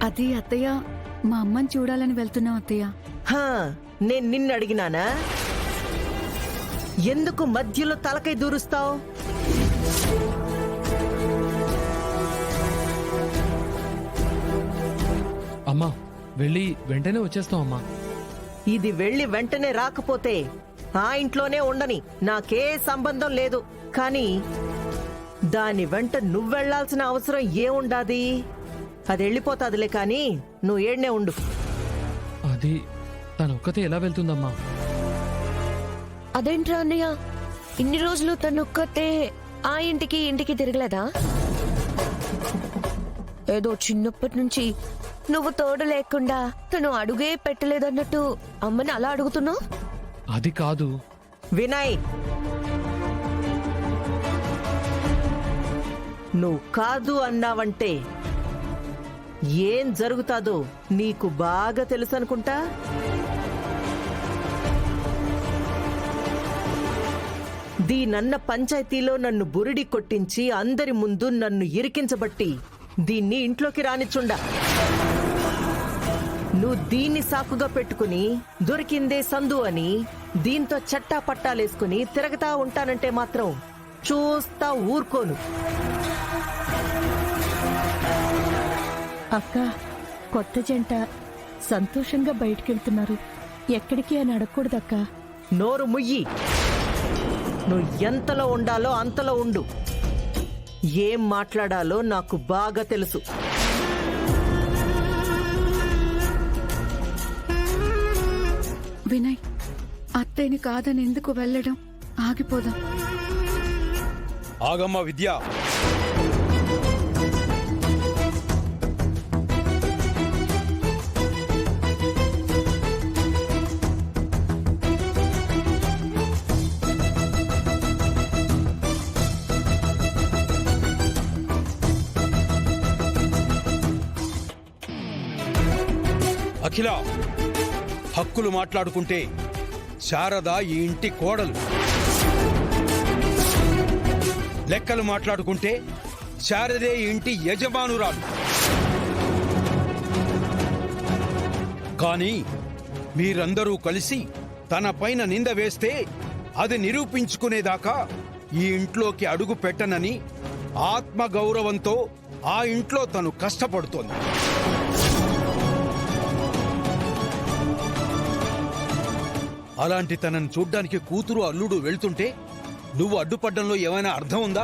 అది అత్తయ్య, మా అమ్మని చూడాలని వెళ్తున్నాం అత్తయ్య. హా, నేను నిన్ను అడిగినానా? ఎందుకు మధ్యలో తలకై దూరుస్తావు? అమ్మా, వెళ్ళి వెంటనే వచ్చేస్తాం అమ్మా. ఇది వెళ్ళి వెంటనే రాకపోతే ఆ ఇంట్లోనే ఉండని, నాకే సంబంధం లేదు. కానీ దాని వెంట నువ్వెళ్లాల్సిన అవసరం ఏముండాది? అది వెళ్ళిపోతాదిలే, కానీ నువ్వు ఏడ్నే ఉండు. అది తనొక్కతే ఎలా వెళ్తుందమ్మా? అదేంట్రా అన్నయ్య, ఇన్ని రోజులు తనొక్కతే ఆ ఇంటికి ఇంటికి తిరగలేదా? ఏదో చిన్నప్పటి నుంచి నువ్వు తోడు లేకుండా తను అడుగే పెట్టలేదన్నట్టు అమ్మని అలా అడుగుతున్నావు. అది కాదు వినయ్, నువ్వు కాదు అన్నావంటే ఏం జరుగుతాదో నీకు బాగా తెలుసు అనుకుంటా. దీనన్న పంచాయతీలో నన్ను బురిడి కొట్టించి అందరి ముందు నన్ను ఇరికించబట్టి దీన్ని ఇంట్లోకి రానిచ్చుండా. నువ్వు దీన్ని సాకుగా పెట్టుకుని దొరికిందే సందు అని దీంతో చట్టా పట్టాలేసుకుని తిరగతా ఉంటానంటే మాత్రం చూస్తా ఊరుకోను. అక్క, కొత్త జంట సంతోషంగా బయటికెళ్తున్నారు. ఎక్కడికి అని అడగకూడదక్క. నోరు ముయ్యి. నువ్వు ఎంతలో ఉండాలో అంతలో ఉండు. ఏం మాట్లాడాలో నాకు బాగా తెలుసు. వినయ్, అత్తయ్యని కాదని ఎందుకు వెళ్ళడం? ఆగిపోదాం. ఆగమ్మ విద్య. అఖిల, హక్కులు మాట్లాడుకుంటే శారద ఈ ఇంటి కోడలు, లెక్కలు మాట్లాడుకుంటే శారదే ఈ ఇంటి యజమానురాలు. కానీ మీరందరూ కలిసి తన పైన నింద వేస్తే అది నిరూపించుకునేదాకా ఈ ఇంట్లోకి అడుగు పెట్టనని ఆత్మగౌరవంతో ఆ ఇంట్లో తను కష్టపడుతోంది. అలాంటి తనను చూడ్డానికి కూతురు అల్లుడు వెళ్తుంటే నువ్వు అడ్డుపడ్డంలో ఏమైనా అర్థం ఉందా?